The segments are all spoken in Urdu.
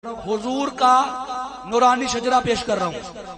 حضور کا نورانی شجرہ پیش کر رہا ہوں۔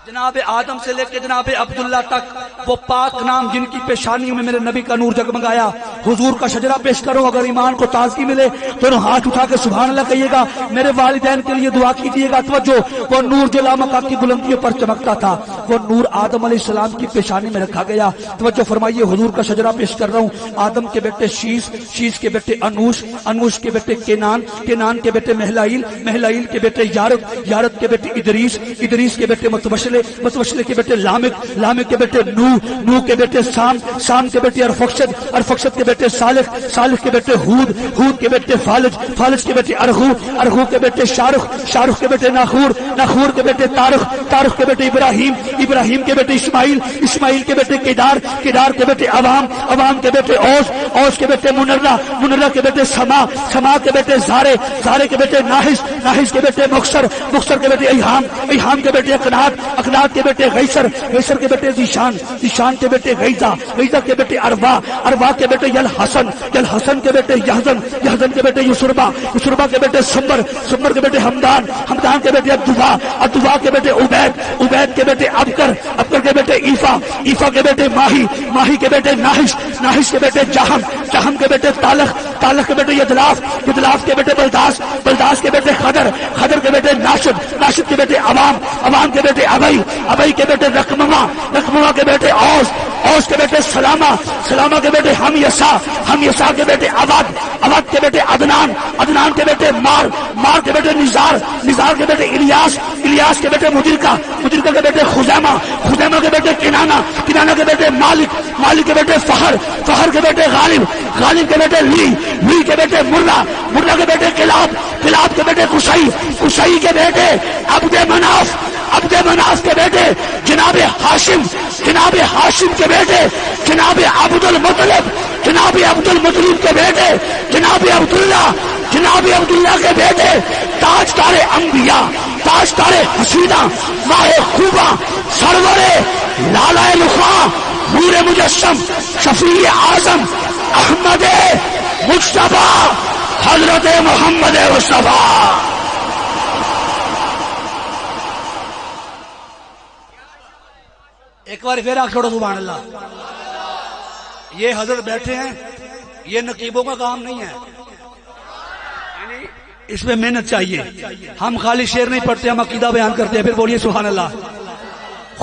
جناب آدم سے لے کے جناب عبداللہ تک وہ پاک نام جن کی پیشانیوں میں میرے نبی کا نور جگمگایا، حضور کا شجرہ پیش کرو۔ اگر ایمان کو تازگی ملے تو ہاتھ اٹھا کے سبحان اللہ کہیے گا، میرے والدین کے لیے دعا کیجیے گا۔ توجہ، وہ نور جو لامکا کی بلندیوں پر چمکتا تھا، وہ نور آدم علیہ السلام کی پیشانی میں رکھا گیا۔ توجہ فرمائیے، حضور کا شجرہ پیش کر رہا ہوں۔ آدم کے بیٹے شیش، شیش کے بیٹے انوش، انوش کے بیٹے کینان، کینان کے بیٹے مہلائیل، مہلائیل کے بیٹے یارد، یارد کے بیٹے ادریس، ادریس کے بیٹے متوشلے، متوشلے کے بیٹے لامک، لامک کے بیٹے نوح، نوح کے بیٹے سام، سام کے بیٹے ارفخشد، ارفخشد کے بیٹے صالح، صالح کے بیٹے ہود، ہود کے بیٹے فالج، فالج کے بیٹے ارغو، ارغو کے بیٹے شارخ، شارخ کے بیٹے ناخور، ناخور کے بیٹے تارخ، تارخ کے بیٹے ابراہیم، ابراہیم کے بیٹے اسماعیل، اسماعیل کے بیٹے کیدار، کیدار کے بیٹے عوام، عوام کے بیٹے اوس، اوس کے بیٹے منرہ، منرہ کے بیٹے سما، سما کے بیٹے زارے، زارے کے بیٹے ناحس، ناحس کے بیٹے مکسر، مکسر کے بیٹے ایہام، ایہام کے بیٹے اقنات، اقنات کے بیٹے غیسر، غیسر کے بیٹے ذیشان، ذیشان کے بیٹے غیظہ، غیظہ کے بیٹے اروا، اروا کے بیٹے یلحسن، یلحسن کے بیٹے یحزن، یحزن کے بیٹے یسربا، یسربا کے بیٹے سمر، سمر کے بیٹے حمدان، حمدان کے بیٹے عبدوا، عبدوا کے بیٹے عبید، عبید کے بیٹے ابکر، ابکر کے بیٹے عیفا، عیفا کے بیٹے ماہی، ماہی کے بیٹے ناحش، ناحش کے بیٹے جہم، جہم کے بیٹے تالخ، تالخ کے بیٹے یدلاف، یدلاف کے بیٹے بلداس، بلداس کے بیٹے خضر، خضر کے بیٹے ناشد، ناشد کے بیٹے عوام، عوام کے بیٹے ابئی، ابئی کے بیٹے رقمما، رقمما کے بیٹے اوس، اوس کے بیٹے سلامہ، سلامہ کے بیٹے ہم یسا، ہم یسا کے بیٹے عبد، عبد کے بیٹے عدنان، عدنان کے بیٹے مار، مار کے بیٹے نزار، نزار کے بیٹے الیاس، الیاس کے بیٹے مدرکہ، مدرکہ کے بیٹے خزیمہ، خزیمہ کے بیٹے کنانہ، کنانہ کے بیٹے مالک، مالک کے بیٹے فہر، فہر کے بیٹے غالب، غالب کے بیٹے لی، لی کے بیٹے مرہ، مرہ کے بیٹے کلاب، کلاب کے بیٹے قصی، قصی کے بیٹے عبد مناف، عبد مناف کے بیٹے جناب ہاشم، جناب ہاشم کے بیٹے جناب عبد المطلب، جناب عبد المطلب کے بیٹے جناب عبداللہ، جناب عبداللہ کے بیٹے تاجدار انبیاء، تاجدار حسینہ، ماہ خوبہ، سرور لالہ لخاں، نور مجسم، شفیع اعظم، احمد مجتبیٰ، حضرت محمد مصطفیٰ۔ ایک بار پھر آنکھ چھوڑو سبحان اللہ۔ یہ حضرت بیٹھے ہیں، یہ نقیبوں کا کام نہیں ہے، اس میں محنت چاہیے۔ ہم خالی شعر نہیں پڑھتے، ہم عقیدہ بیان کرتے ہیں۔ پھر بولیے سبحان اللہ۔